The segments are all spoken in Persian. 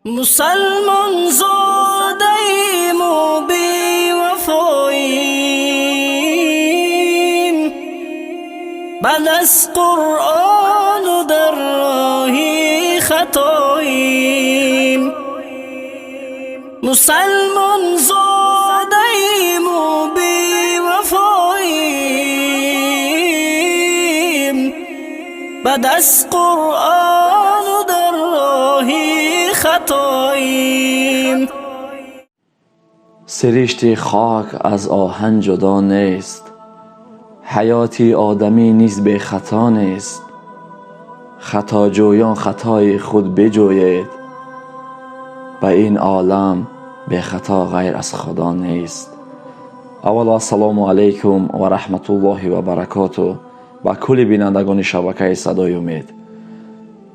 مسلمان زاده ایم و بی وفاییم، بعد از قرآن و در راهی خطاییم. مسلمان زاده ایم و بی وفاییم، بعد از قرآن و در راهی خطاییم. سرشت خاک از آهن جدا نیست، حیاتی آدمی نیز به خطا نیست. خطا جویان خطای خود بجوید، به این عالم به خطا غیر از خدا نیست. اولا السلام علیکم و رحمت الله و برکاته با کل بینندگان شبکه صدای امید.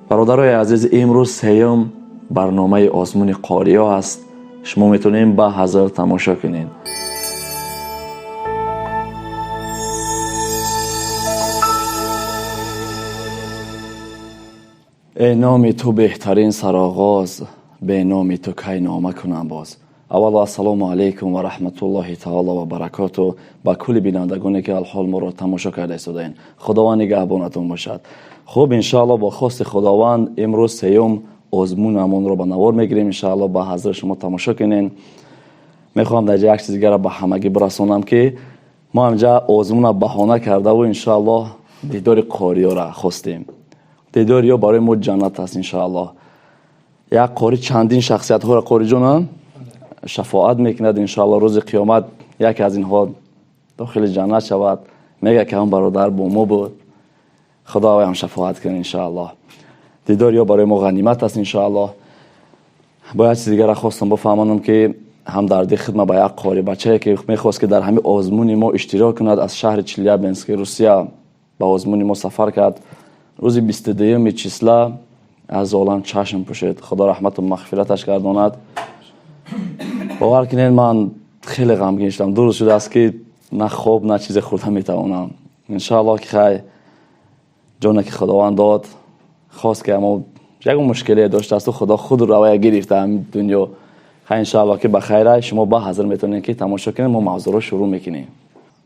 برادرای عزیز، امروز سیوم برنامه آزمون قاریا است. شما میتونین با حاضر تماشا کنین. ای نام تو بهترین سرآغاز، به نام تو کی نامه کنم باز. اول السلام علیکم و رحمت الله تعالی و برکاته با کل بینندگانی که الحال ما را تماشا کرده ایستادین. خداوند نگهبانتون باشد. خب انشاءالله با خواست خداوند امروز سیوم آزمونمون رو به نوار میگیریم. انشاءالله با حضر شما تماشا کنین. میخوام در یک چیز دیگر به همگی برسونم که ما همجا آزمون بهانه کرده و انشاءالله دیدار قاریا را خواستیم. دیدار یا برای ما جنت است انشاءالله. یک قاری چندین شخصیت ها را قاری جان شفاعت میکند انشاءالله. روز قیامت یکی از اینها داخل جنت شود، میگه که هم برادر با ما بود، خدا هم شفاعت کنه انشاءالله. دیدار یا برای ما غنیمت است انشاءالله. باید چیز دیگر خواستم بفهمانم که هم دردی خدمت به یک قاری بچه که میخواست که در همین آزمون ما اشتراک کند. از شهر چلیابینسک روسیه به آزمون ما سفر کرد. روز 22 چیسله از عالم چشم پوشید. خدا رحمت و مغفرتش گرداند. باور کنین من خیلی غمگین شدم. دو روز شده است که نه خواب نه چیز خوردن میتوانم. انشاءالله که خیر جان که خداوند داد خواست که اما یک مشکلی داشته است و خدا خود روایه گرفته هم دنیا. خیر انشاءالله که بخیره. شما با حاضر میتونین که تماشا کنین. ما موضوع رو شروع میکنیم.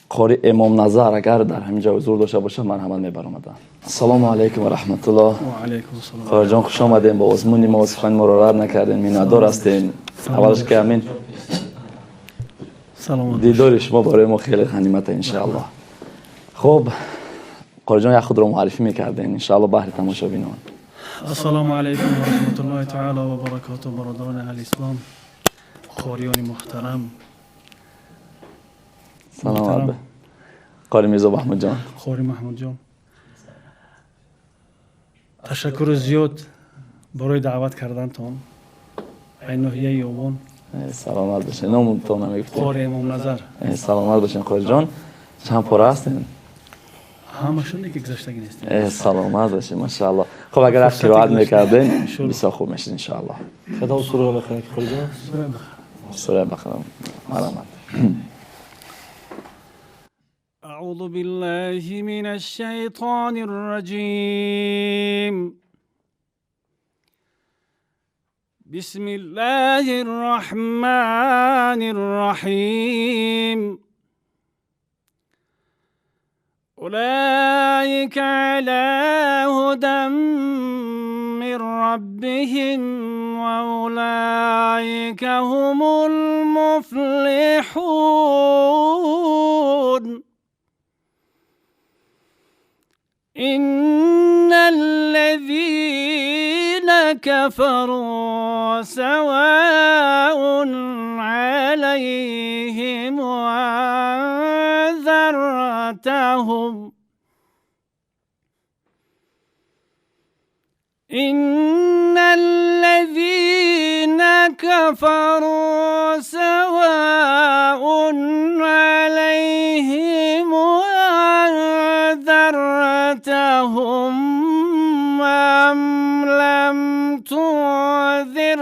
قاری امام نظر اگر در همینجا حضور داشته باشه مرحمت میبرم. السلام علیکم و رحمت الله. و علیکم السلام. قاری جان خوش آمدین. با آزمون ما سخن ما رو رد نکردین. مینادار هستین. اولش که همین سلام. دیدار شما برای ما خیلی غنیمت انشاءالله. خب قاری جان یک خود رو معرفی میکردین انشاءالله بهر تماشا بینان. السلام علیکم و رحمت الله تعالی و برکاته. برادران اهل اسلام، قاریان محترم. سلام علیکم. قاری میرزا محمود جان. قاری محمود جان، تشکر زیاد برای دعوت کردنتان. این ناحیه یوبان. سلامت باشین. نامتون نمیگفتین؟ قاری امام نظر. سلامت باشین قاری جان. چند پاره هستین؟ همشون که گذشتگی نیستیم. سلامت باشین ماشاءالله. خب اگر قرائت میکردین بسیار خوب میشد انشاءالله. خدا سوره بخیر قاری جان. سوره بخیر. مرحمت. أعوذ بالله من الشيطان الرجيم. بسم الله الرحمن الرحيم. أولئك على هدى من ربهم وأولئك هم المفلحون. إن الذين كفروا سواء عليهم أنذرتهم إن الذين كفروا سواء عليهم أنذرتهم أم لم تنذرهم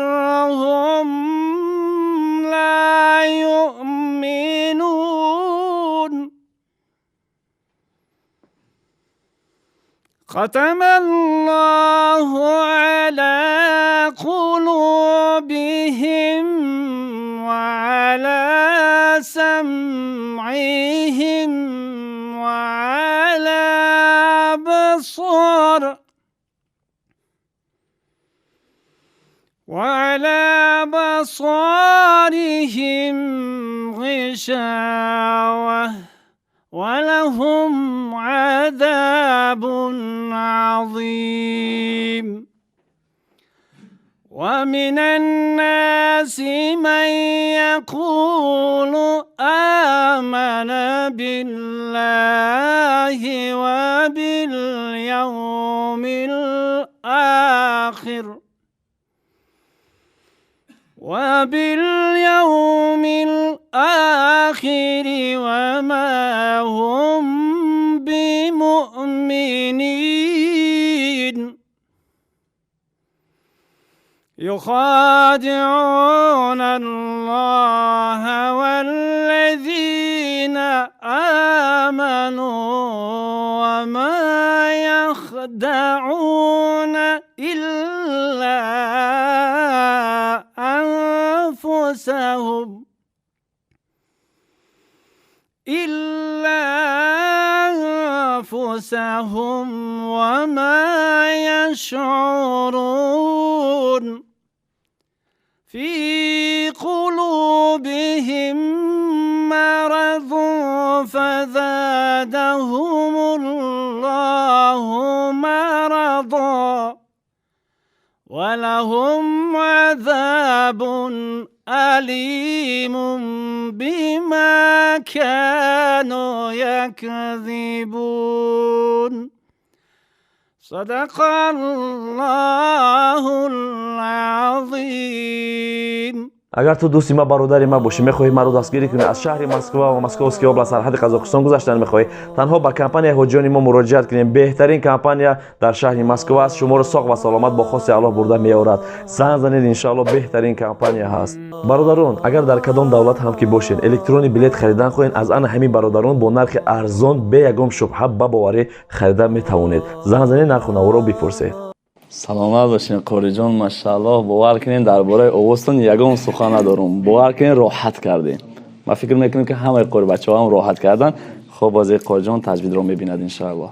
لا يؤمنون. ختم الله على قلوبهم قلوبهم وعلى سمعهم وعلى بصارهم غشاوة ولهم عذاب عظيم ومن الناس من يقول آمن بالله وباليوم الآخر وما هم بمؤمنين يخادعون الله والذين آمنوا وما يخدعون إلا أنفسهم وما يشعرون في قلوبهم مرض فزادهم الله مرضا ولهم عذاب أليم بما كانوا يكذبون صدق الله العظيم. اگر تو دوستی ما برادری ما باشی میخواهی ما رو دستگیری کنی از شهر مسکو و مسکوفسکی اوبلاست سرحد قزاقستان گذشتن میخواهی تنها با کمپانی حجیان ما مراجعت کنیم. بهترین کمپانی در شهر مسکو است. شما رو ساق و سلامت با خواست الله برده میآورد. زنگ زنید ان شاء الله بهترین کمپانی هست. برادران اگر در کدام دولت هم که باشین الکترونی بلیط خریدن خواهید از آن همین برادران با نرخ ارزان به یگم شبهه بباوری خریدن میتوانید. زنگ زنید نرخ نو رو بپرسید. سلامت باشین قاری جان. ماشاءالله باور کنین درباره اوغوستان یگان سخن ندارم. باور کنین راحت کردین. ما فکر میکنیم که همه قاری بچه‌ها هم راحت کردن. خب بازی قاری جان تجوید رو میبیند ان شاء الله.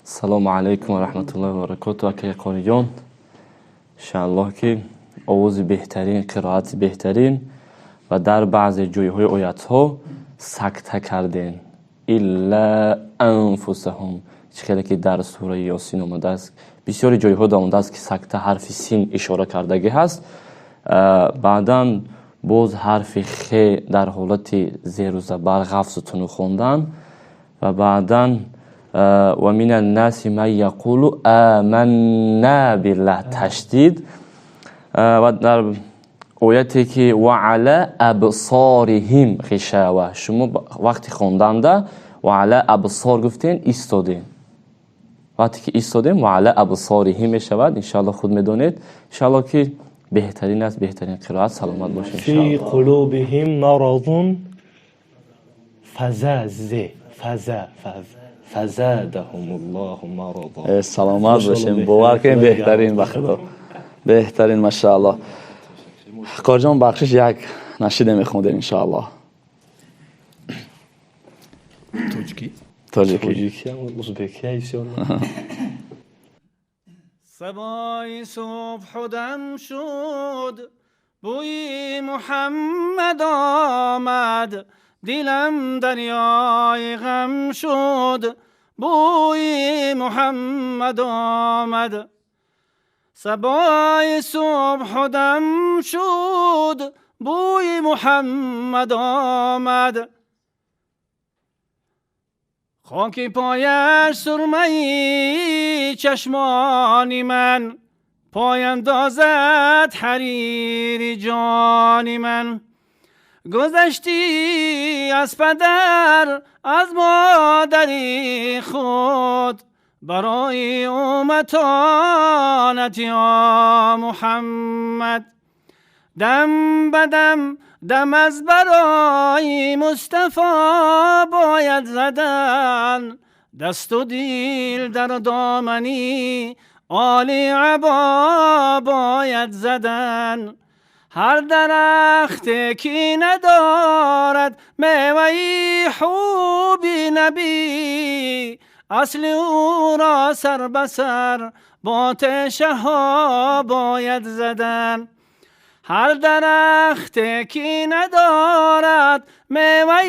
سلام علیکم و رحمت الله و برکاته. اکی قاری جان ان شاء الله که آواز بهترین، قرائت بهترین و در بعضی جایهای آیات ها سکته کردین. الا انفسهم چیزی که در سوره یاسین آمده است. بسیاری جایها آمده است که سکته حرف سین اشاره کردگی هست. بعداً باز حرف خ در حالت زیر و زبر غفظتون خوندن و بعداً و من الناس من یقول آمنا بالله تشدید و در آیتی که و علی ابصارهم غشاوه شما وقتی خوندنده و علی ابصار گفتین ایستادین. وقتی که ایستادیم و علی ابصارهم می شود. انشاءالله خود میدونید. انشاءالله که بهترین است. بهترین قرائت. سلامت باشید. فی قلوبهم مرض فزادهم الله مرضا. سلامت باشین. باور کنین بهترین بخدا. بهترین ماشاءالله. قاری جان بخشش یک نشید میخوندین ان شاء الله. تاجیکی ازبکی ایشون. صبای صبح دم شد بوی محمد آمد دلم دریای غم شد بوی محمد آمد. صبای صبح دم شد بوی محمد آمد خاکی پایش سرمه‌ای چشمانی من پای اندازد حریر جانی من. گذشتی از پدر از مادری خود برای امتانت یا محمد. دم بدم دم از برای مصطفی باید زدن دست و دیل در دامنی آل عبا باید زدن. هر درختی که ندارد میوه خوبی نبی، اصل او را سر به سر با تشه ها باید زدن. هر درختی که ندارد میوه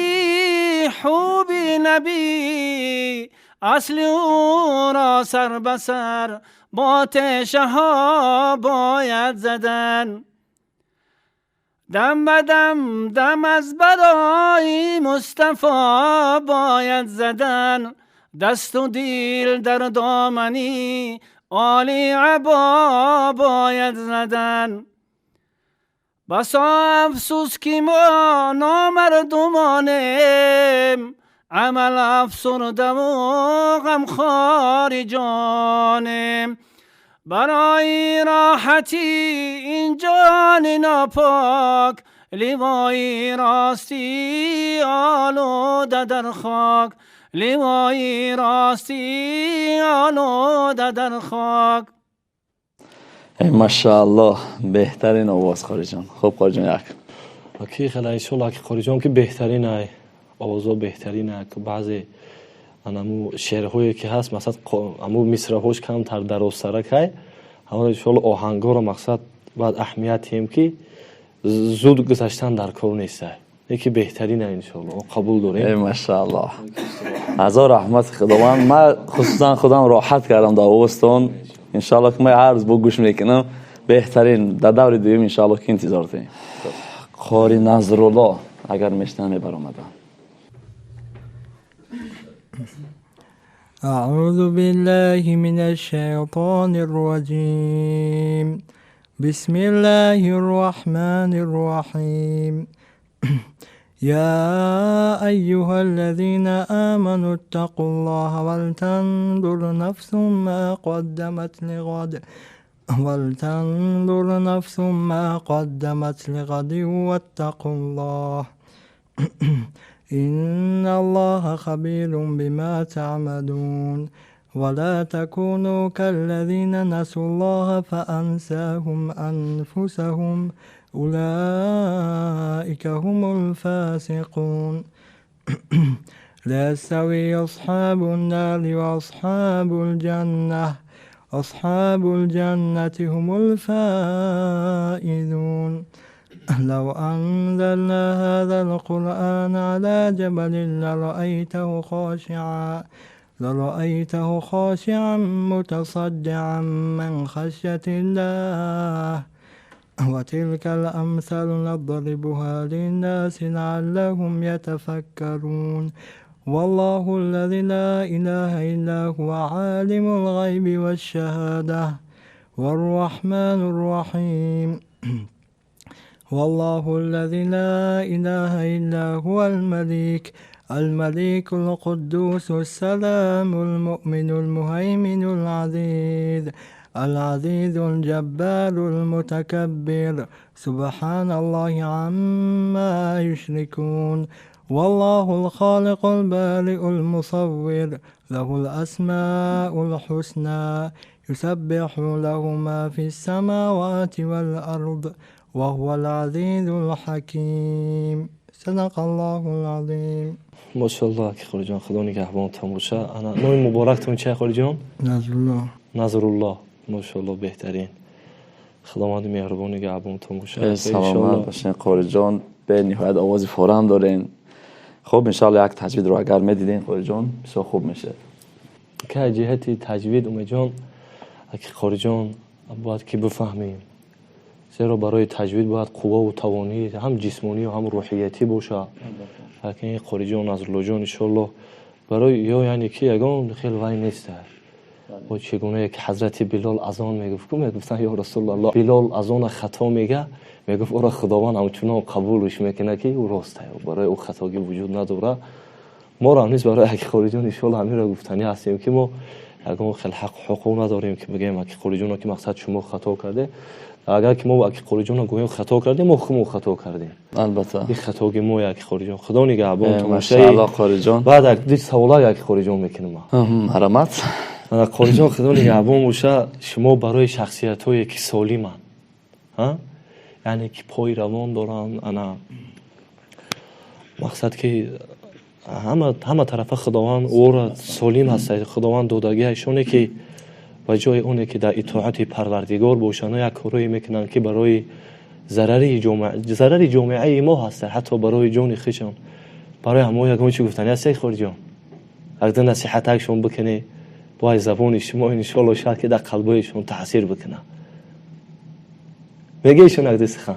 خوبی نبی، اصل او را سر به سر با تشه ها باید زدن. دم به دم دم از برای مصطفی باید زدن، دست و دیل در دامنی آلی عبا باید زدن. بسا افسوس که ما نامردمانیم، عمل افسرده و غمخوار جانیم. برای راحتی این جان ناپاک، لیوای راستی آلوده در خاک، لیوای راستی آلوده در خاک. ماشاءالله بهترین آواز قاری جان. خب قاری جان یک اکی خیلی انشالله که قاری جان که بهترین های آوازا بهترین های که بعضی انمو شعرهایی که هست مثلا امو مصرهاش کمتر درازترک های، اما انشالله آهنگا را مقصد باید اهمیت هم که زود گذشتن در کار نیست. یکی بهترین های انشالله قبول داریم. ماشاءالله هزار رحمت خداوند. من خصوصا خودم راحت کردم در آواستون. انشالله که من عرض با گوش میکنم بهترین در دور دویم انشالله که انتظار داریم. قاری نظرالله اگر میشنوه برآمدن. أعوذ بالله من الشيطان الرجيم. بسم الله الرحمن الرحيم. يا أيها الذين آمنوا اتقوا الله ولتنظر نفس ما قدمت لغد واتقوا الله إن الله خبير بما تعملون. ولا تكونوا كالذين نسوا الله فأنساهم أنفسهم أولئك هم الفاسقون. لا يستوي أصحاب النار وأصحاب الجنة، أصحاب الجنة هم الفائزون. لو أنزلنا هذا القرآن على جبل لرأيته خاشعا متصدعا من خشية الله. وتلك الأمثال نضربها للناس لعلهم يتفكرون. والله الذي لا إله إلا هو عالم الغيب والشهادة والرحمن الرحيم. والله الذي لا إله إلا هو الملك القدوس السلام المؤمن المهيمن العزيز الجبار المتكبر. سبحان الله عما يشركون. والله الخالق البارئ المصور له الأسماء الحسنى يسبح له ما في السماوات والأرض وهو العزيز الحكيم. صدق الله العظيم. ماشاءالله که قاری جان خدا نگهبانتون باشه. نام مبارکتون چیه قاری جان؟ نظرالله. ماشاءالله بهترین. خداوند مهربان نگهبانتون باشه. سلامت باشین قاری جان. به نهایت آواز فورم دارین. خب انشالله یک تجوید رو اگر میدیدین قاری جان بسیار خوب میشه. که جهتی تجوید اومد جان اگه قاری جان باید که بفهمیم، زیرا برای تجوید باید قوا و توانی هم جسمانی و هم روحیتی باشه. لکن این قاری جان نظرالله جان انشالله برای یعنی که یگان خیلی وای نیست. و چگونه که حضرت بلال اذان میگفتن یا رسول الله، بلال اذان خطا میگه، میگفت او را خداوند همچنان قبولش میکنه که او راسته، برای او خطاگی وجود نداره. ما را هم نیست برای اگه قاری جان انشالله همین را گفتنی هستیم که ما یگان خیلی حقوق نداریم که بگیم اگه قاری جان که مقصد شما خطا کرده. اگر که ما اگه قاری جان گویم خطا کردیم ما خطا کردیم. البته این خطاگی ما یک قاری جان خدا نگهبان تو ماشاءالله قاری جان. بعد دید سوالا یک قاری جان میکنم. حرمت قاری جان خدا نگهبان باشه. شما برای شخصیت هایی که سالمن یعنی که پای روان دارن. انا مقصد که همه طرف خداوند او را سالم هست. خداوند دادگیشونه که و جای اونه که در اطاعت پروردگار باشن یک کاری میکنن که برای ضرر جامعه ما هست، حتی برای جان خودشون. برای همه یکم چی گفتن یا خور جان اگر نصیحتشون بکنه با زبان شما ان شاء الله شاید که در قلبشون تاثیر بکنه. میگه ایشون اگر سخن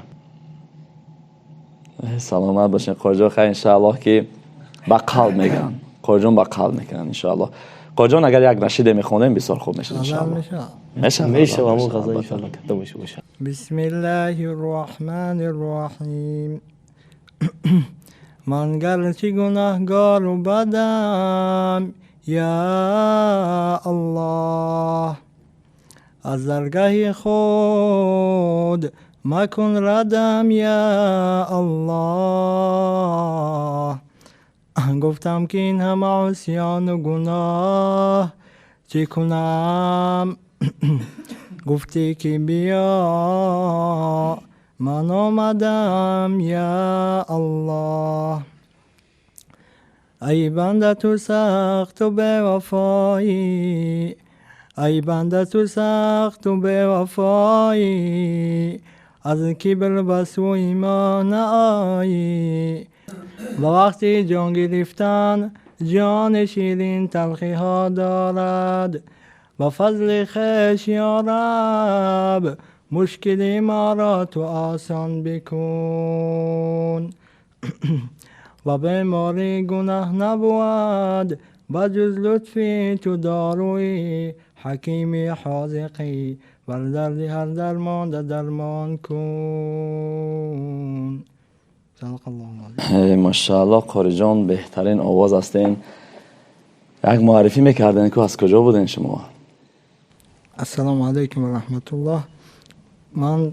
سلامت باشین قاجان. خیر ان شاء الله که با قلب میگن قاجان، با قلب میکنن ان شاء الله. قاجان اگر یک نشید میخونیم بسیار خوب میشه ان شاء الله. میشه همون غذا ان شاء الله کتاب میشه باشه. بسم الله الرحمن الرحیم. من گرچه گناهگار و بدم یا الله، از درگاه خود مکن ردم یا الله. گفتم که این همه عصیان و گناه چه کنم؟ گفتی که بیا من آمدم یا الله. ای بنده تو سخت و بے وفایی، ای بنده تو سخت و بے وفایی، از کبر به سوی ما نآیی. و وقتی جان گرفتن جان شیرین تلخی ها دارد، با فضل خویش یا رب مشکل ما را تو آسان بکن. و بیماری گناه نبود بجز لطفی تو داروی حکیمی حاذقی، بر درد هر درمان درمان کن. صدق الله العظیم. ماشاءالله قاری جان بهترین آواز هستین. یک معرفی میکردین که از کجا بودین شما؟ السلام علیکم و رحمت الله. من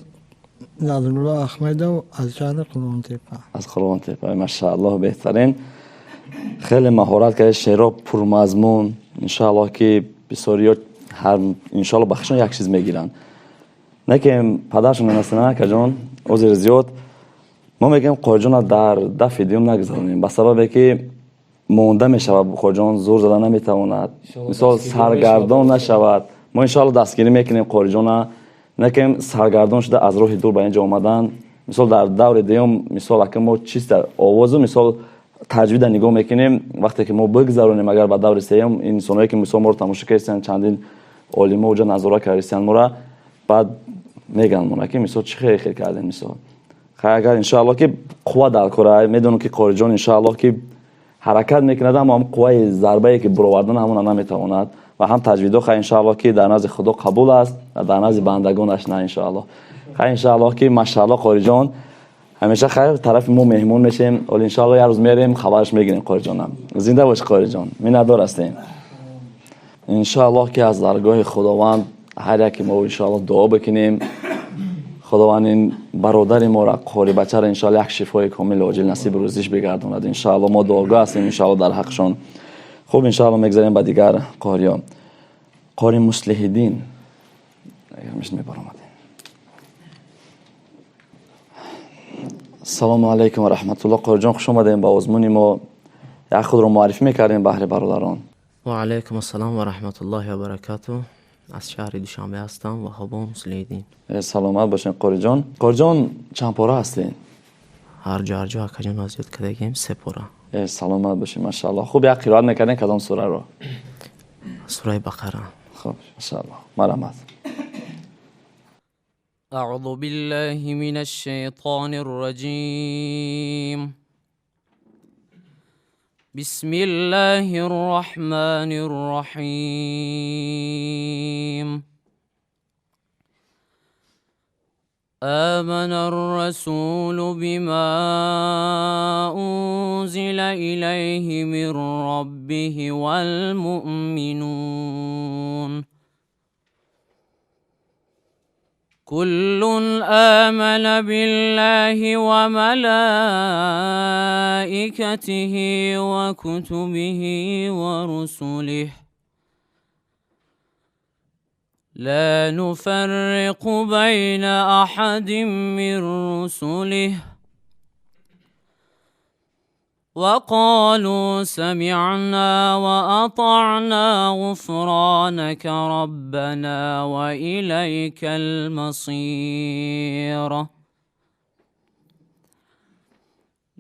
نظرالله احمدو از شهر قلوان تپه. از قلوان تپه. ماشاءالله بهترین. خیلی مهارت کرده، شعرها پرمضمون. انشاءالله که بسیاری هر انشاءالله بخشن یک چیز میگیرن. نه که پدرشون نمیستنه که جان عذر زیاد ما میگیم قاری جان در دفع دیوم نگذارونیم به سبب که مونده میشود. قاری جان زور زدن نمیتواند، مثال سرگردان نشود. ما انشاءالله دستگیری میکنیم قاری جان نه که سرگردان شده از راه دور به اینجا آمدن. مثال در دور دیوم مثال اگه ما چیز در آوازو مثال تجوید نگاه میکنیم، وقتی که ما بگذارونیم اگر به دور سیوم این انسانایی که مثال ما رو تماشا کردن چندین علما اونجا نظاره کردن ما را بعد میگن ما که مثال چه خیلی کردن مثال خیر اگر انشاءالله که قوه در کره میدونم که قاری جان انشاءالله که حرکت میکند اما هم قوه ضربه که برآوردن همون نمیتواند و هم تجویدها خیر انشاءالله که در نزد خدا قبول است و در نزد بندگانش نه انشاءالله. خیر انشاءالله که ماشاءالله قاری جان همیشه خیر طرف ما مهمون میشیم ولی انشاءالله یه روز میریم خبرش میگیریم. قاری جانم زنده باش قاری جان، میندار هستیم. انشاءالله که از درگاه خداوند هر یک ما انشاءالله دعا بکنیم خداوند این برادر ما را قاری بچه را انشاءالله یک شفای کامل عاجل نصیب روزیش بگرداند. انشاءالله ما دعاگاه هستیم انشاءالله در حقشان. خوب انشاءالله میگذاریم به دیگر قاریان. قاری مصلح دین اگر میشه میبرامدین. السلام علیکم و رحمت الله. قاری جان خوش آمدین. با آزمونی ما یک خود رو معرفی میکردیم بهر برادران. و علیکم السلام و رحمت الله و برکاته. از شهر دوشنبه هستم و هوا مصلح دین. سلامت باشین قاری جان. قاری جان چند پاره هستین؟ هر جا اکا جان وزیاد کدگیم 3 پاره. سلامت باشین ماشاءالله. خوب یک قرائت میکنین کدام سوره رو؟ سوره بقره. خب ماشاءالله مرحمت. أعوذ بالله من الشيطان الرجيم. بسم الله الرحمن الرحيم. آمن الرسول بما أنزل إليه من ربه والمؤمنون كل آمن بالله وملائكته وكتبه ورسله لا نفرق بين أحد من رسله وقالوا سمعنا وأطعنا غفرانك ربنا وإليك المصير.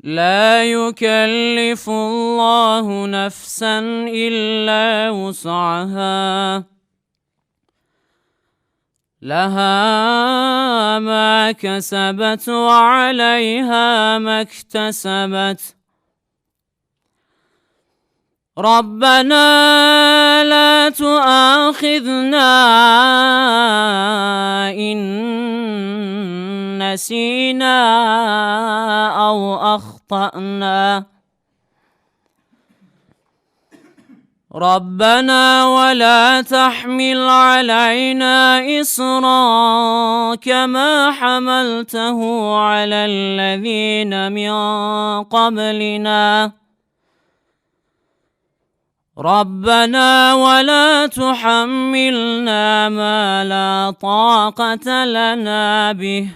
لا يكلف الله نفسا إلا وسعها لها ما كسبت وعليها ما اكتسبت. ربنا لا تؤاخذنا إن نسينا أو أخطأنا ربنا ولا تحمل علينا إصرا كما حملته على الذين من قبلنا ربنا ولا تحملنا ما لا طاقة لنا به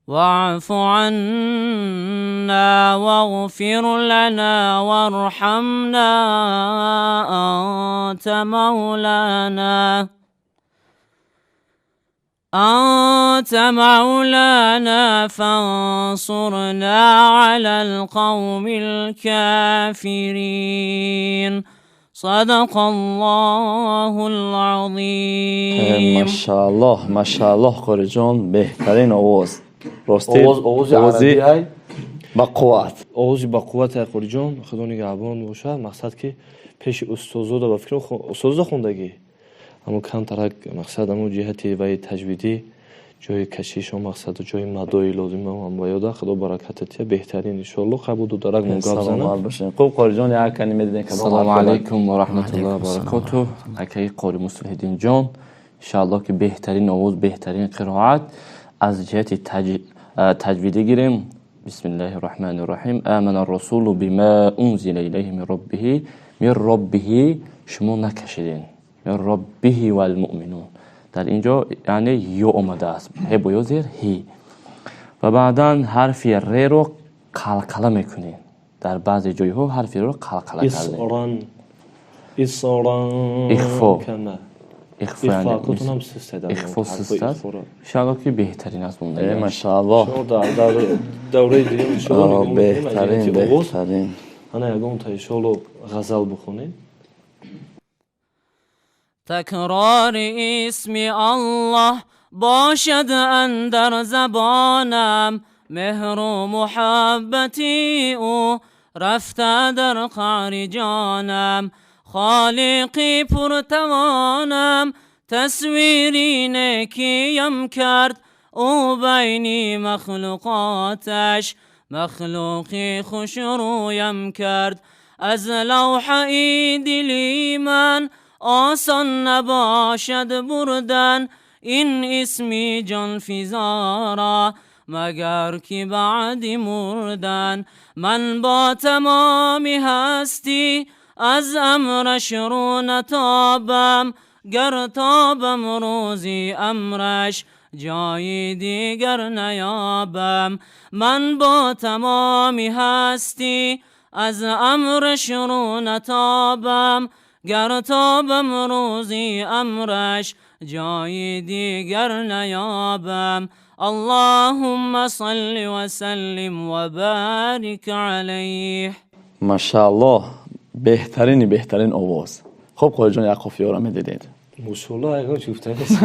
واعف عنا واغفر لنا وارحمنا أنت مولانا فانصرنا على القوم الكافرين. صدق الله العظيم. ماشاءالله قاری جان بهترین آواز راستی آواز عربی با قوت آوازی با قوت قاری جان خدا نگهبان باشد. مقصد که پیش استوزا و فکر استوزا خوندگی اما کم ترک مقصد اما جهتی و تجویدی جای کشیش و مقصد و جای مدای لازم هم باید خدا برکتت بهترین ان شاء الله قبول درک من گفت سلام باشین. خوب قاری جان یک کلمه دیدین که السلام علیکم و رحمت الله و برکاته. اکی قاری مصلح‌الدین جان ان شاء الله که بهترین آواز بهترین قرائت از جهت تجویدی گیریم. بسم الله الرحمن الرحیم. آمن الرسول بما انزل الیه من ربه شما نکشیدین من ربه و المؤمنون در اینجا یعنی یو آمده است هی با زیر هی و بعدا حرفی ر رو قلقله میکنین. در بعضی جای ها حرفی رو قلقله کردین. اخفا اخفا سست است. انشاءالله که بهترین است مونده. ماشاءالله دوره دیگه انشاءالله بهترین انا یگان تا انشاءالله غزل بخونیم. تکرار اسم الله باشد اندر زبانم مهر و محبتی او رفته در قعر جانم خالقی پرتوانم تصویری نکیم کرد او بینی مخلوقاتش مخلوقی خوش رویم کرد از لوحه دلی من آسان نباشد بردن این اسمی جان فزارا مگر که بعد مردن من با تمامی هستی از امرش رو نتابم گر تابم روزی امرش جای دیگر نیابم من با تمامی هستی از امرش رو نتابم گر تابم روزی امرش جای دیگر نیابم اللهم صل و سلم و بارک علیه. ماشاءالله بهترین آواز. خب قاری جان یک قافیه را میدیدید ماشاءالله یگان چی گفتن نیست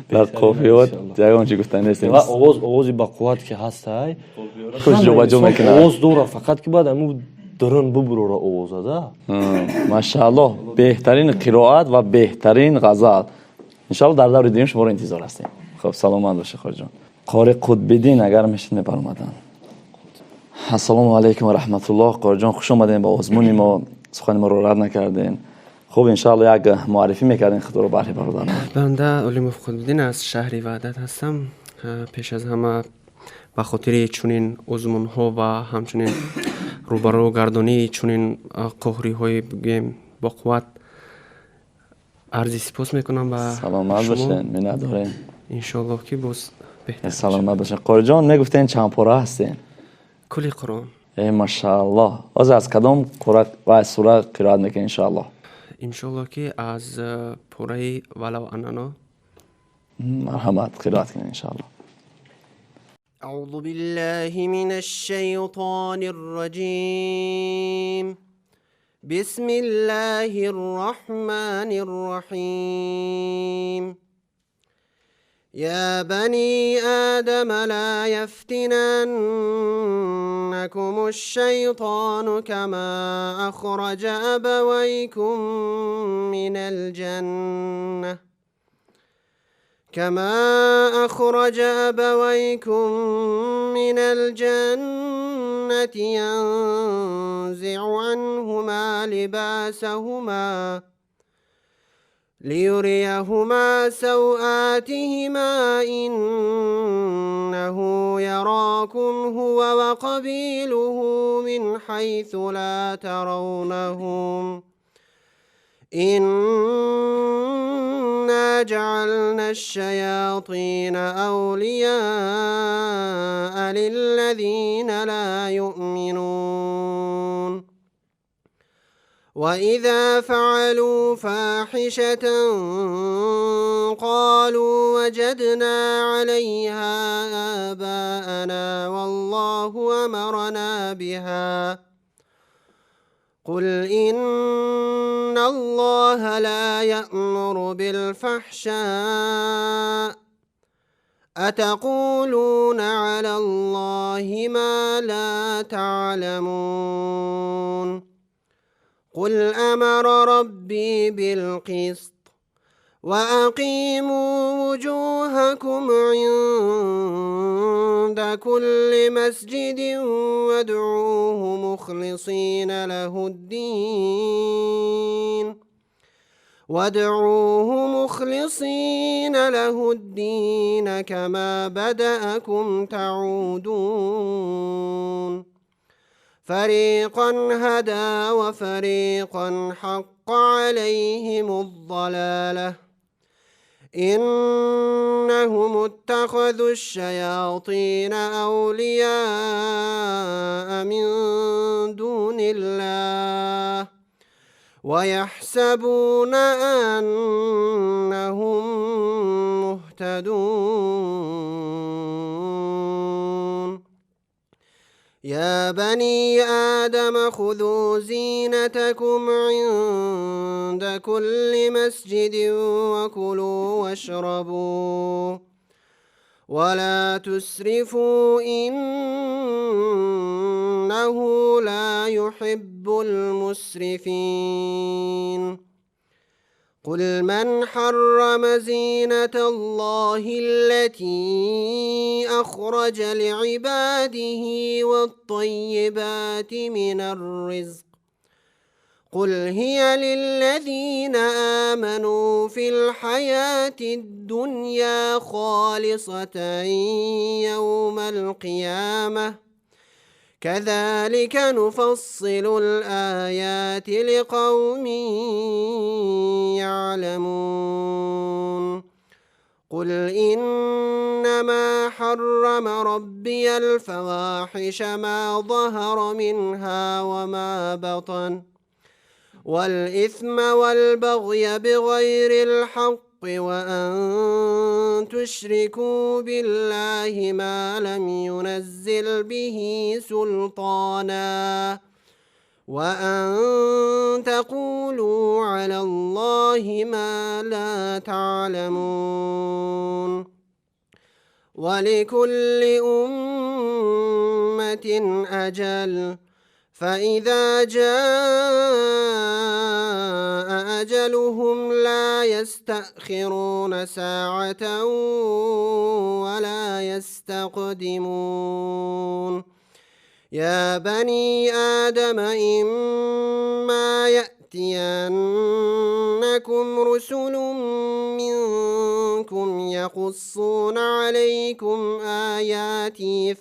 در قافیات یگان چی گفتن نیست و آوازی با قوت که هست های خوش جو بجو میکنه آواز دوره فقط که باید امو درن ببرو را آواز ده. ماشاءالله بهترین قرائت و بهترین غزل. انشاءالله در دور دیگه شما رو انتظار هستیم. خب سلامت باشه قاری جان. قاری قطب‌الدین اگر میشینه برآمدن. السلام علیکم و رحمت الله. قاری جان خوش اومدین. با آزمون ما سخن ما رو رد نکردین. خب انشاءالله یک معرفی میکردین خود رو برای برادران. بنده علی قطب‌الدین از شهر وحدت هستم. پیش از همه به خاطر چنین آزمون ها و همچنین روبرو گردانی چنین قهری های بگیم با قوت عرض سپاس میکنم به سلامت شما. باشین، منت داریم. انشالله که باز بهتر سلامت باشین. قاری جان میگفتین چند پاره هستین؟ کلی قرآن ای ماشاءالله. از کدام قرآن و سوره قرائت میکنین انشاءالله؟ انشالله که از پوره ولو اننا. مرحمت قرائت کنین انشاءالله. أعوذ بالله من الشيطان الرجيم بسم الله الرحمن الرحيم يا بني آدم لا يفتننكم الشيطان كما أخرج أبويكم من الجنة ينزع عنهما لباسهما ليريهما سوآتهما إنه يراكم هو وقبيله من حيث لا ترونهم إنا جعلنا الشياطين أولياء للذين لا يؤمنون وإذا فعلوا فاحشة قالوا وجدنا عليها آباءنا والله أمرنا بها قل إن الله لا يأمر بالفحشاء أتقولون على الله ما لا تعلمون قل أمر ربي بالقسط وأقيموا وجوهكم عند كل مسجد وادعوه مخلصين له الدين كما بدأكم تعودون فريقا هدى وفريقا حق عليهم الضلالة إنهم اتخذوا الشياطين أولياء من دون الله ويحسبون أنهم مهتدون يا بني آدم خذوا زينتكم عند كل مسجد وكلوا واشربوا ولا تسرفوا إنه لا يحب المسرفين قل من حرم زينة الله التي أخرج لعباده والطيبات من الرزق قل هي للذين آمنوا في الحياة الدنيا خالصة يوم القيامة كذلك نفصل الآيات لقوم يعلمون قل إنما حرم ربي الفواحش ما ظهر منها وما بطن والإثم والبغي بغير الحق وأن تشركوا بالله ما لم ينزل به سلطانا وأن تقولوا على الله ما لا تعلمون ولكل أمة أجل فإذا جاء أجلهم لا يستأخرون ساعة ولا يستقدمون يا بني آدم إما يأتينكم رسل منكم يقصون عليكم آياتي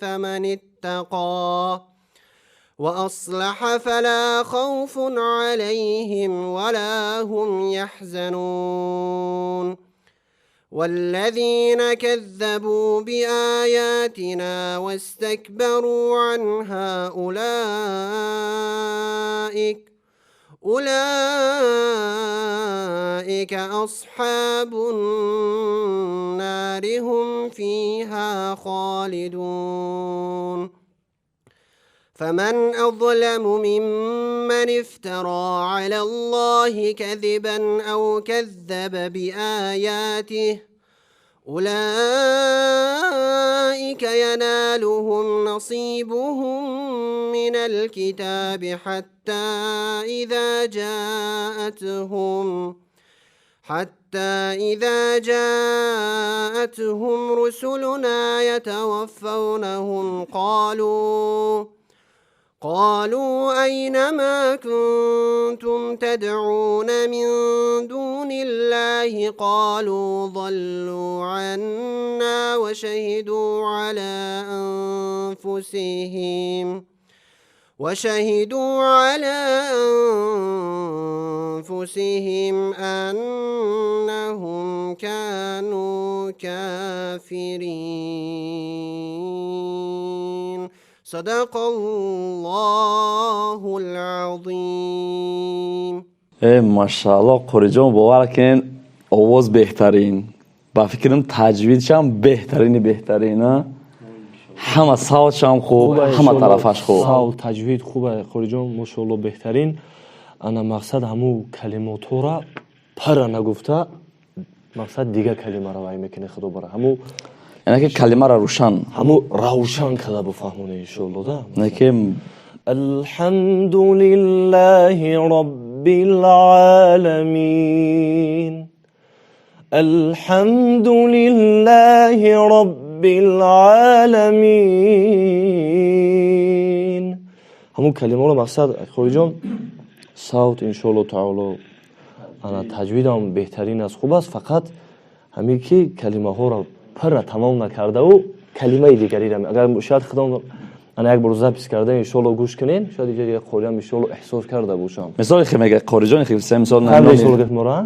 وأصلح فلا خوف عليهم ولا هم يحزنون والذين كذبوا بآياتنا واستكبروا عنها أولئك أصحاب النار هم فيها خالدون فمن أظلم ممن افترى على الله كذبا أو كذب بآياته أولئك ينالهم نصيبهم من الكتاب حتى إذا جاءتهم رسلنا يتوفونهم قالوا أين ما كنتم تدعون من دون الله قالوا ضلوا عنا وشهدوا على أنفسهم أنهم كانوا كافرين صدق الله العظیم. ماشاءالله قری جان باور کن آواز بهترین با فکرم تجویدش هم بهترینه همه صوتش هم خوب همه طرفش خوب صوت تجوید خوبه قری جان ماشاءالله بهترین انا مقصد همو کلماتو را پر نگفته مقصد دیگه کلمه را وای میکنه خدا بره همو یعنی که کلمه را روشن کرده بفهمونه انشاءالله ده یعنی که الحمد لله رب العالمين الحمد لله رب العالمين همون کلمه رو مقصد خوری جان صوت انشاءالله تعالی انا تجویدم بهترین از خوب است فقط همین که کلمه ها را پر تمام نکرده و کلمه دیگری را اگر شاید خدا انا یک بار زپس کرده انشالله گوش کنین شاید یک قولی هم انشالله احساس کرده باشم مثال خیلی میگه قاری جان خیلی سه مثال نه انشالله گفت مرا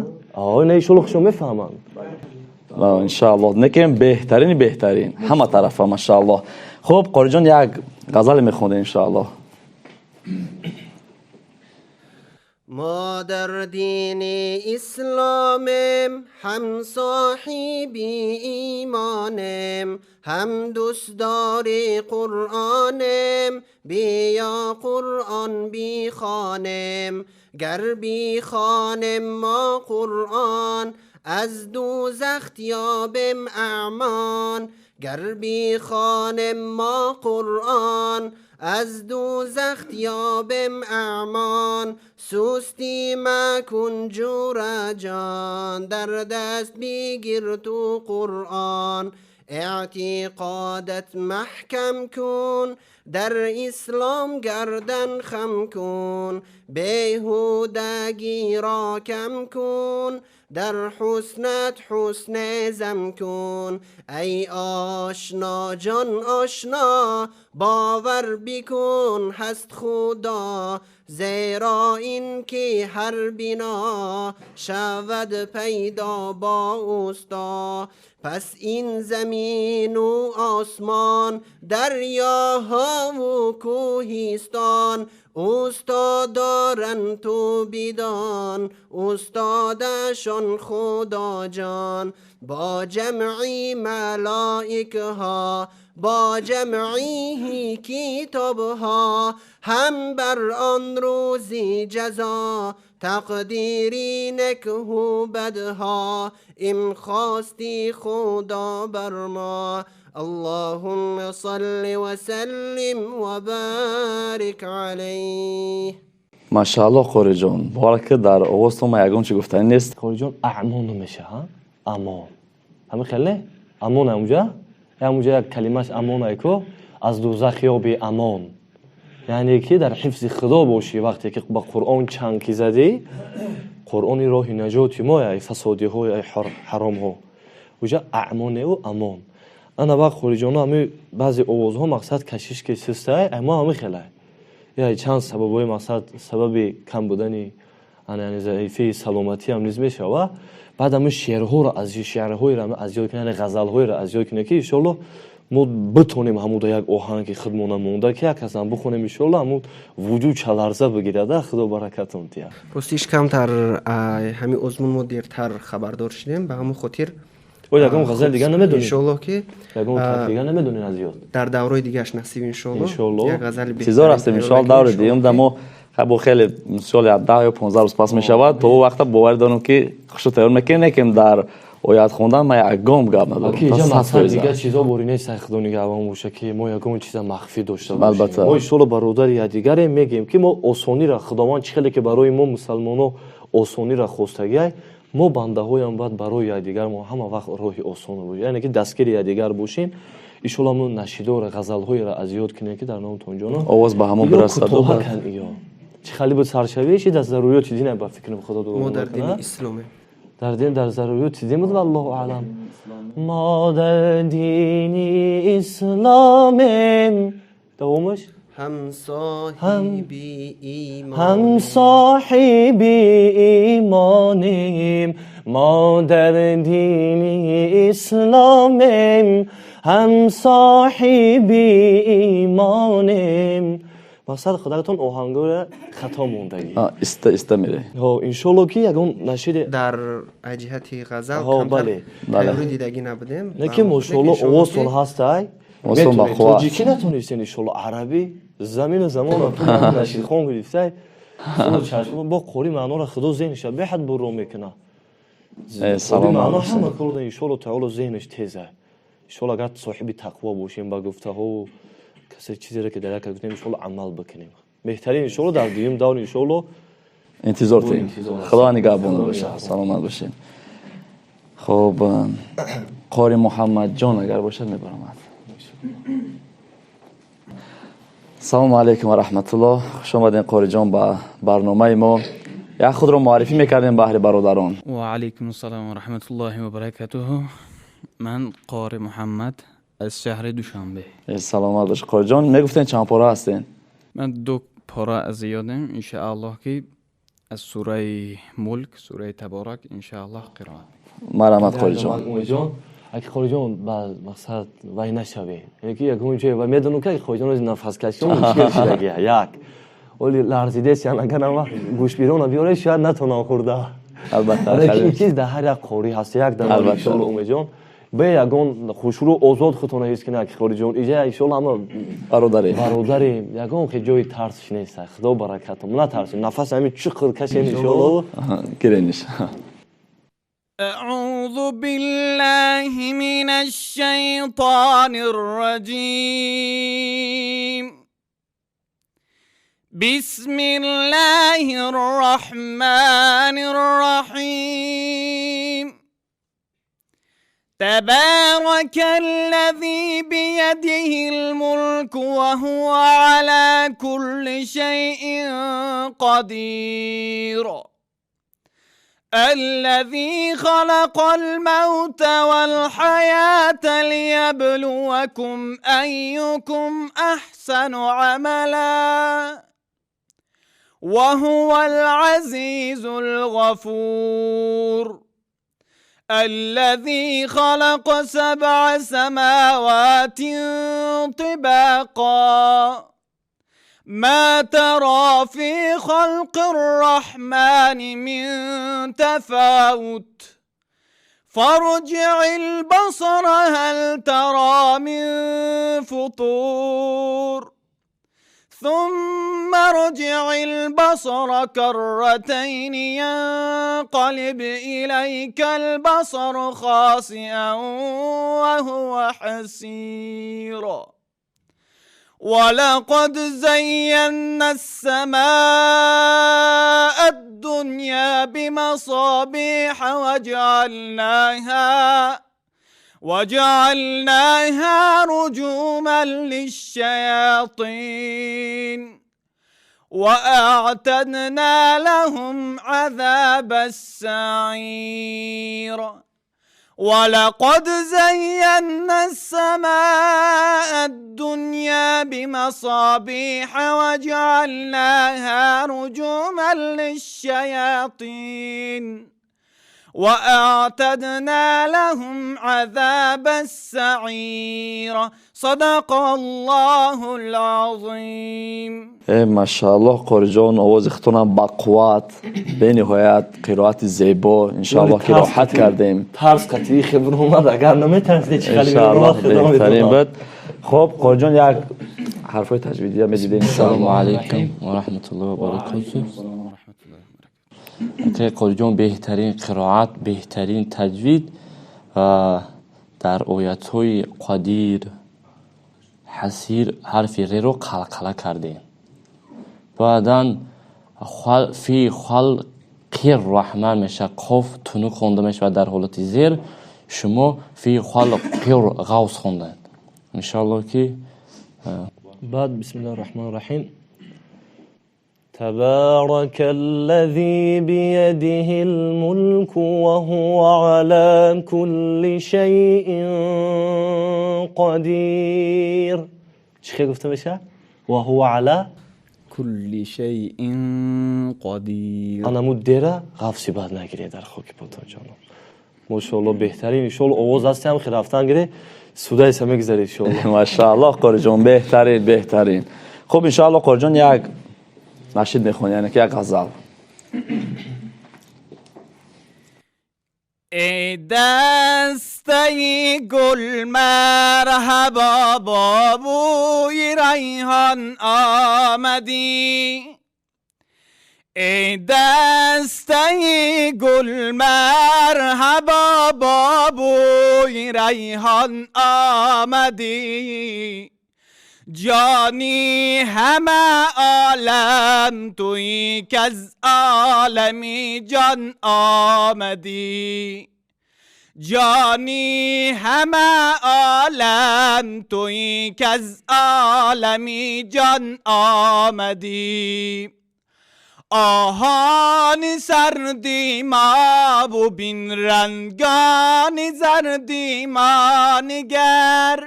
نه انشالله شما میفهمن انشالله نکیم بهترین همه طرفه ماشاءالله. خب قاری جان یک غزل میخونده انشالله. ما در دین اسلامم هم صاحبی ایمانم هم دوستدار قرآنم بیا قرآن بی خانم گر بی خانم ما قرآن از دوزخ یابم اعمان گر بی خانم ما قرآن از دوزخ یابم اعمان سستی مکن جور جان در دست بگیر تو قرآن اعتقادت محکم کن در اسلام گردن خم کن بیهودگی را کم کن در حسنت حسن زم کن ای آشنا جان آشنا باور بکن هست خدا زیرا این که هر بنا شود پیدا با اوستا پس این زمین و آسمان دریاها و کوهستان استاد دارن تو بدان استادشان خدا جان با جمعی ملائکه ها با جمعی کتاب ها هم بر آن روزی جزا تقدیری نکه و بدها ام خواستی خدا بر ما اللهم صل وسلم وبارك عليه. ماشاءالله قاری جان بارک در آواز تو ما یگان چی گفتنی نیست. قاری جان اعمان میشه ها امان همه خیلی امان همونجا یک کلمهش امان ایکو از دوزخ یا بی امان یعنی که در حفظ خدا باشی وقتی که با قرآن چنکی زدی قرآن راه نجاتی ما ای فسادی های ای حرام ها اونجا اعمانه و امان انا وقت قاری جان همه بعضی آواز ها مقصد کشش که سسته ای اما همه خیلی یا چند سبب‌های مثلا سبب کم بودن یعنی ضعیفی سلامتی هم نیز میشوه. بعد همون شعرها را از شعرهای را از یاد کنه، غزل‌های را از یاد کنه که ان شاء الله ما بتونیم همون یک آهنگ خودمون مونده که یک هم بخونیم ان شاء الله همون وجود چلرزه بگیره. خدا برکتون تیا. راستیش کمتر همین عضمون ما دیرتر خبردار شدیم به همون خاطر او یکم غزل دیگه نمیدونین ان شاء الله که یکم دیگه نمیدونین از یاد در دوره دیگه اش نصیب ان شاء الله یک غزل چیزا هستیم ان شاء الله دوره دیگه دمو خب خیلی سال 10 یا 15 روز پس میشود تو وقت باور دارم که خوشو تیار میکنه که در اویات خوندن ما یک گام گپ ندارم تا مثلا دیگه چیزا بورینه سخدونی گوام باشه که ما یکم چیزا مخفی داشته باشیم. ما ان برادر یا دیگه میگیم که ما آسانی را خداوند چخیلی که برای ما مسلمان‌ها آسانی را خواستگی ما بنده هایم بعد برای یا دیگر ما همه وقت راه آسان باشه یعنی که دستگیر یا دیگر باشیم ان شاء الله ما نشیده و غزل های را از یاد کنیم که در نام تونجانا آواز به همون برسد تو کن یا چه خالی بود سرشویش در ضروریات دین با فکر خدا دو ما در دین اسلام در دین در ضروریات دین بود والله اعلم. ما در دین اسلام دومش هم صاحبی ایمانیم ما در دین اسلامیم هم صاحبی ایمانیم. مقصد خدایتون آهنگا را خطا موندگی میره انشالله که یکم نشید در جهت غزل کمتر تیاری دیدگی نبودیم نه که ماشاءالله آوازتون هست میتونید تاجیکی نتونستین انشالله عربی زمین و زمان رو نشید خون گرفته با قوری معنا را خدا ذهنش به حد برو میکنه سلام معنا همه کل انشالله تعالی ذهنش تیزه انشالله اگر صاحب تقوا باشیم با گفته ها کسی چیزی را که در یک گفتیم انشالله عمل بکنیم بهترین انشالله در دیم دور انشالله انتظار داریم. خدا نگهبان باشه سلامت باشین. خب قاری محمد جان اگر باشه میبرم. سلام علیکم و رحمت الله. خوش آمدین قاری جان به برنامه ما. یا خود رو معرفی میکردیم بهر برادران. و علیکم السلام و رحمت الله و برکاته. من قاری محمد از شهر دوشنبه. سلامت باش قاری جان. میگفتین چند پاره هستین؟ من 2 پاره از یادم ان شاء الله که از سوره ملک سوره تبارک ان شاء الله قرائت. مرحمت قاری جان. اگه قاری جان با مقصد وای نشوی یکی یکم چه و میدونم که قاری جان از نفس کشی مشکل شده یک ولی لرزیده سیان اگر ما گوش بیرون بیاره شاید نتونه خورده. البته این چیز در هر یک قاری هست یک در ان شاء الله امید جان به یگان خوشرو آزاد خودتون هست که نه قاری جان ایجا ان شاء الله همه برادری یگان که جای ترسش نیست. خدا برکتم نترسیم نفس همین چقدر کشیم ان شاء الله گرینش. أعوذ بالله من الشيطان الرجيم. بسم الله الرحمن الرحيم. تبارك الذي بيده الملك وهو على كل شيء قدير. الذي خلق الموت والحياة ليبلوكم أيكم أحسن عملا وهو العزيز الغفور. الذي خلق 7 سماوات طباقا ما ترى في خلق الرحمن من تفاوت فارجع البصر هل ترى من فطور ثم ارجع البصر كرتين ينقلب إليك البصر خاسئا وهو حسير. ولقد زينا السماء الدنيا بمصابيح وجعلناها رجوما للشياطين وأعتدنا لهم عذاب السعير. ولقد زينا السماء الدنيا بمصابيح وجعلناها رجوما للشياطين وأعتدنا لهم عذاب السعير صدق الله العظيم. ماشاءالله قاری جان آواز خودتونم با قوت به نهایت قرائت زیبا انشاءالله که راحت کردیم. ترس قطعی خبر اومد اگر نمیتونستی چی خیلی انشاءالله بهترین بود. خب قاری جان یک حرفای تجویدی هم میدید. السلام علیکم و رحمت الله و برکاته. قاری جان بهترین قرائت، بهترین تجوید در آیات های قدیر، حسیر حرف ر رو قلقله کردین. بعداً فی خلق الرحمن میشه، قاف تونو خونده میشه و در حالت زیر شما فی خلق غوث خوندن انشاءالله که بعد بسم الله الرحمن الرحیم. تبارك الذي بيده الملك وهو على كل شيء قدير. چی خیلی گفته میشه؟ وهو على كل شيء قدير. انا مدیره غفصی بعد نگیره در خاک پاتان جانم. ماشاءالله بهترین انشاءالله آواز هستی هم خیلی رفتن گیره سودای سمه گذاری انشاءالله. ماشاءالله قاری جان بهترین. خب انشاءالله قاری جان یک نشید میخونی یعنی که یک غزل. ای دسته گل مرحبا با بوی ریحان آمدی. ای دسته گل مرحبا با بوی ریحان آمدی. جانی همه عالم توی که از عالمی جان آمدی. جانی همه عالم توی که از عالمی جان آمدی. آهان سردی ما ببین رنگان زردی ما نگر.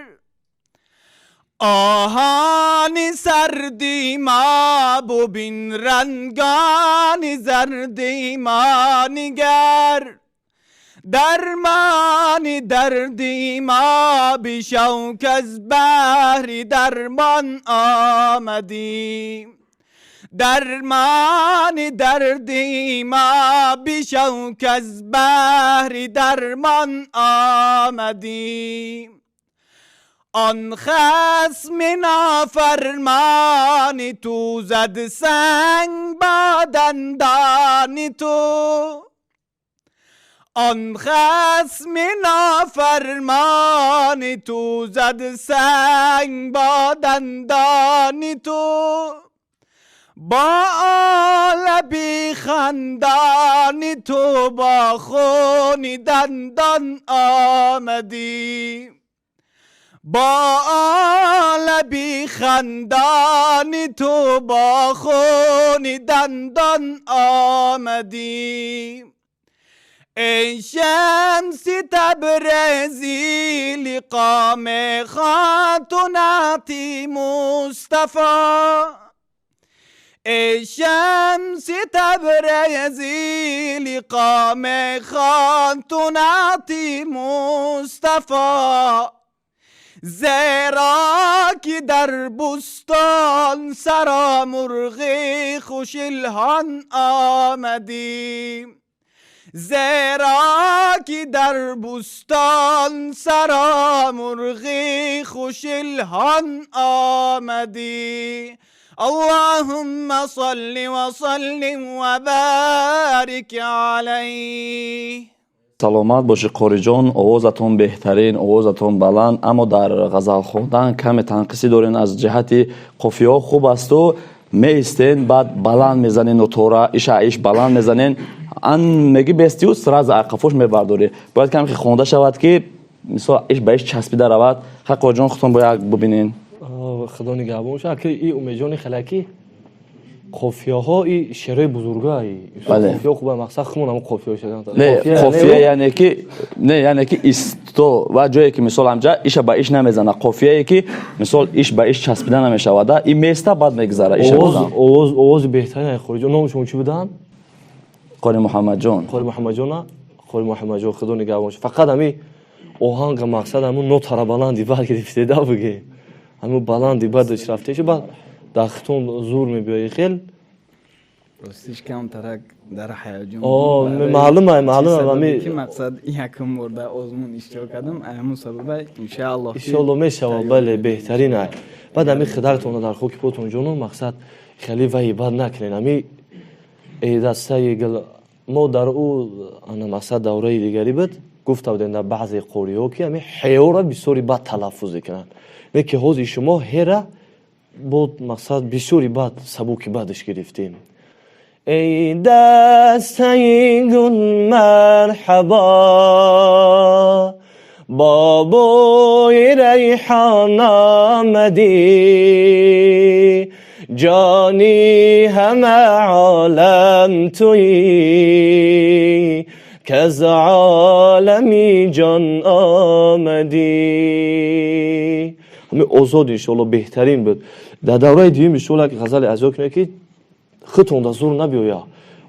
آهان سردی ما ببین رنگان زردی ما نگر. درمان دردی ما بشو که از بحر درمان آمدی. درمان دردی ما بشو که از بحر درمان آمدی. آن خصم نافرمان تو زد سنگ با دندان تو. آن خصم نافرمان تو زد سنگ با دندان تو. با آل بی خندان تو با خون دندان آمدی. با آل بی خندان تو با خون دندان آمدی. ای شمس تبریزی لقام خاتونات مصطفی. ای شمس تبریزی لقام خاتونات مصطفی. زیرا که در بستان سرا مرغ خوش الهان آمدی. زیرا که در بستان سرا مرغ خوش الهان آمدی. اللهم صل وسلم وبارك علیه. سلامت باشی قاری جان، آوازتون بهترین، آوازتون بلند، اما در غزل خوندن کمی تنقصی دارین از جهت قافیه ها خوب است و میستین بعد بلند میزنین و تورا ایش بلند میزنین ان میگی بستی و سر از عقفوش میبرداری. باید کمی خونده شود که مثلا ایش به ایش چسبیده رود. حق قاری جان خودتون باید ببینین. خدا نگهبان باشه. که این امیجان خلکی قافیه‌ها این شعرهای بزرگایی بله. قافیه خوبه مقصد خمون هم قافیه شدن نه قافیه یعنی که نه یعنی که استو و جایی که مثال همجا ایش به ایش نمیزنه قافیه که مثال ایش به ایش چسبیده نمیشود این میسته بعد میگذره ایش بودن آواز بهترین خارج نام شما چی بودن قاری محمد جان قاری محمد جان خدا نگهبانش فقط همین آهنگ مقصد همون نوت را بلندی بعد گرفته دا بگه همون بلندی بعدش رفته چه بعد دختون زور میبیایی خیل راستش کم ترک در هیجان معلومه که مقصد یکم ورده آزمون اشتراک کردم همون سبب انشاءالله میشه بله بهترینه بعد همین خدرتون در خوک پوتون جانو مقصد خیلی وحی بد نکنین همین دسته گل ما در او مقصد دوره دیگری بود گفته بودن در بعضی قوری ها که همین حیو را بسیاری بد تلفظ کنن نه که حوضی شما هره بود مقصد بسیاری بد سبوکی بدش گرفتیم ای دسته گل مرحبا با بوی ریحان آمدی جانی همه عالم تویی که از عالمی جان آمدی همه آزاد انشاءالله بهترین بود در دوره دیویم انشاءالله که غزل ازا کنه که خطون در زور نبیویا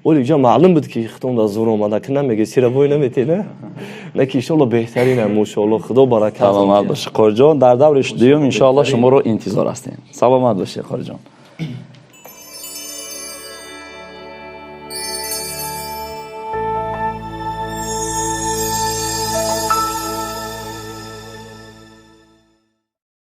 ولی جا معلوم بود که خطون در زور آمده که نمیگه سیره بوی نمیتینه نه که انشاءالله بهترینه ماشاءالله خدا برکت سلامت باشه قاری جان در دورش دیوم انشاءالله شما رو انتظار هستیم سلامت باشه قاری جان